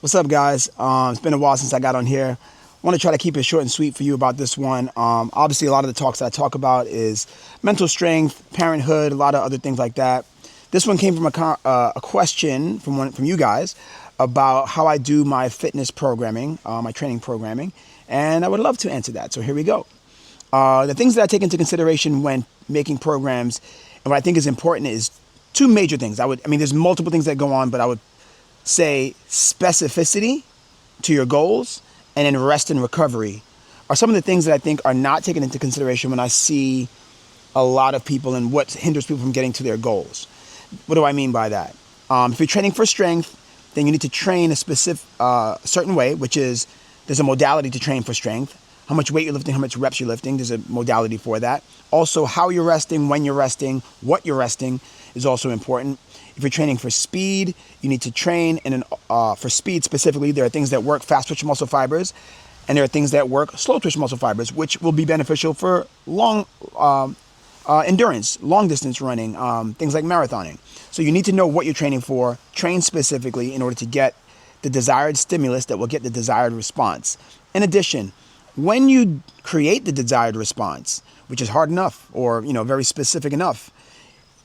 What's up, guys? It's been a while since I got on here. I want to try to keep it short and sweet for you about this one. Obviously, a lot of the talks that I talk about is mental strength, parenthood, a lot of other things like that. This one came from a question from you guys about how I do my fitness programming, my training programming, and I would love to answer that. So here we go. The things that I take into consideration when making programs and what I think is important is two major things. There's multiple things that go on, but I would say specificity to your goals and then rest and recovery are some of the things that I think are not taken into consideration when I see a lot of people and what hinders people from getting to their goals. What do I mean by that? If you're training for strength, then you need to train a specific certain way, which is there's a modality to train for strength. How much weight you're lifting, how much reps you're lifting, there's a modality for that. Also, how you're resting, when you're resting, what you're resting is also important. If you're training for speed, you need to train for speed specifically. There are things that work fast twitch muscle fibers, and there are things that work slow twitch muscle fibers, which will be beneficial for long endurance, long distance running, things like marathoning. So you need to know what you're training for, train specifically in order to get the desired stimulus that will get the desired response. In addition, when you create the desired response, which is hard enough or very specific enough,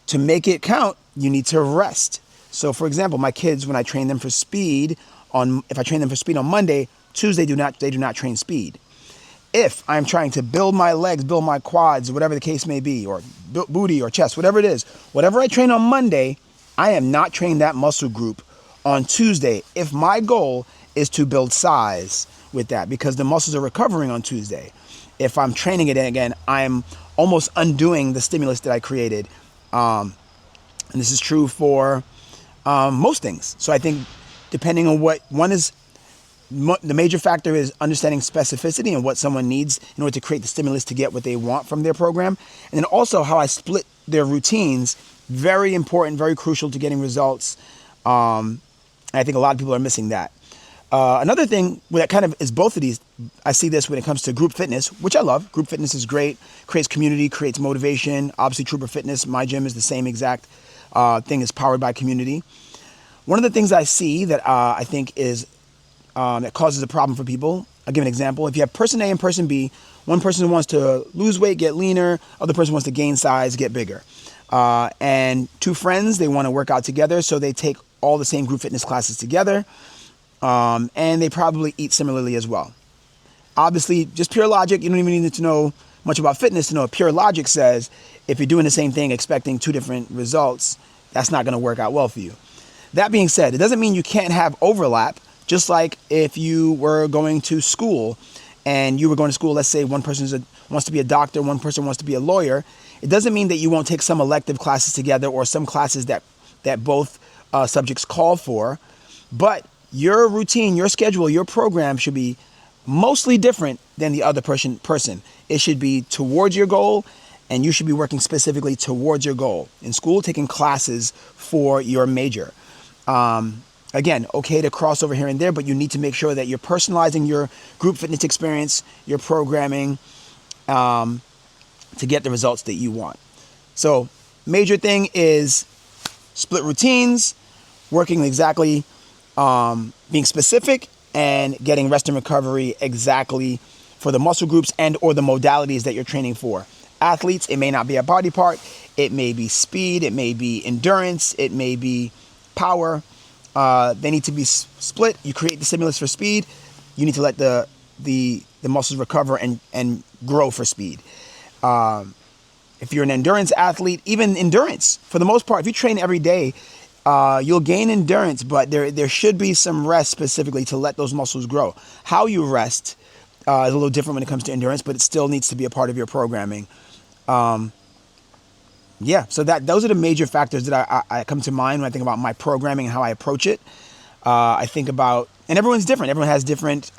to make it count, you need to rest. So for example, my kids, when I train them for speed if I train them for speed on Monday, Tuesday they do not train speed. If I'm trying to build my legs, build my quads, whatever the case may be, or booty or chest, whatever it is, whatever I train on Monday, I am not training that muscle group on Tuesday if my goal is to build size with that, because the muscles are recovering on Tuesday. If I'm training it again, I'm almost undoing the stimulus that I created. And this is true for most things. So I think depending on what one is, the major factor is understanding specificity and what someone needs in order to create the stimulus to get what they want from their program. And then also how I split their routines, very important, very crucial to getting results. And I think a lot of people are missing that. Another thing that kind of is both of these, I see this when it comes to group fitness, which I love. Group fitness is great, creates community, creates motivation. Obviously, Trooper Fitness, my gym is the same exact thing, is powered by community. One of the things I see that I think is that causes a problem for people, I'll give an example. If you have person A and person B, one person wants to lose weight, get leaner, other person wants to gain size, get bigger. And two friends, they want to work out together, so they take all the same group fitness classes together. And they probably eat similarly as well. Obviously, just pure logic, you don't even need to know much about fitness to know pure logic says if you're doing the same thing expecting two different results, that's not going to work out well for you. That being said, it doesn't mean you can't have overlap, just like if you were going to school and you were going to school, let's say one person wants to be a doctor, one person wants to be a lawyer. It doesn't mean that you won't take some elective classes together or some classes that both subjects call for, but your routine, your schedule, your program should be mostly different than the other person. It should be towards your goal, and you should be working specifically towards your goal. In school, taking classes for your major. Again, okay to cross over here and there, but you need to make sure that you're personalizing your group fitness experience, your programming, to get the results that you want. So, major thing is split routines, working exactly, being specific, and getting rest and recovery exactly for the muscle groups and or the modalities that you're training for. Athletes, it may not be a body part, it may be speed, it may be endurance, it may be power. They need to be split. You create the stimulus for speed, you need to let the muscles recover and grow for speed. If you're an endurance athlete, even endurance, for the most part, if you train every day, you'll gain endurance, but there should be some rest specifically to let those muscles grow. How you rest is a little different when it comes to endurance, but it still needs to be a part of your programming. So those are the major factors that I come to mind when I think about my programming and how I approach it. I think about, and everyone's different. Everyone has different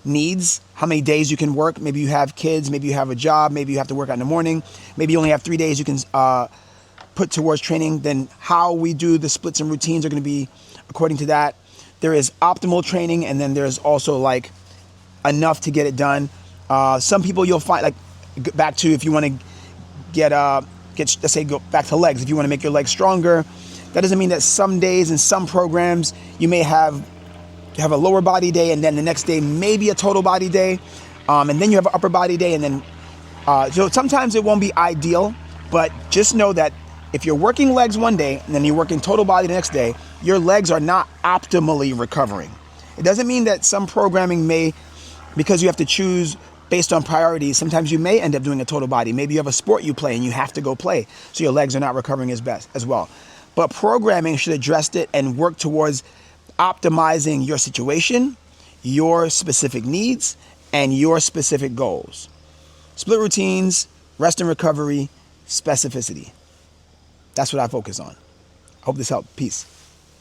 needs, how many days you can work. Maybe you have kids, maybe you have a job, maybe you have to work out in the morning, maybe you only have 3 days you can put towards training. Then how we do the splits and routines are going to be according to that. There is optimal training, and then there's also like enough to get it done. Some people you'll find, like, back to if you want to get let's say go back to legs. If you want to make your legs stronger, that doesn't mean that some days and some programs you may have You have a lower body day, and then the next day maybe a total body day, and then you have an upper body day, and then so sometimes it won't be ideal, but just know that if you're working legs one day and then you're working total body the next day, your legs are not optimally recovering. It doesn't mean that some programming may, because you have to choose based on priorities, sometimes you may end up doing a total body. Maybe you have a sport you play and you have to go play, so your legs are not recovering as best as well. But programming should address it and work towards optimizing your situation, your specific needs, and your specific goals. Split routines, rest and recovery, specificity. That's what I focus on. I hope this helped. Peace.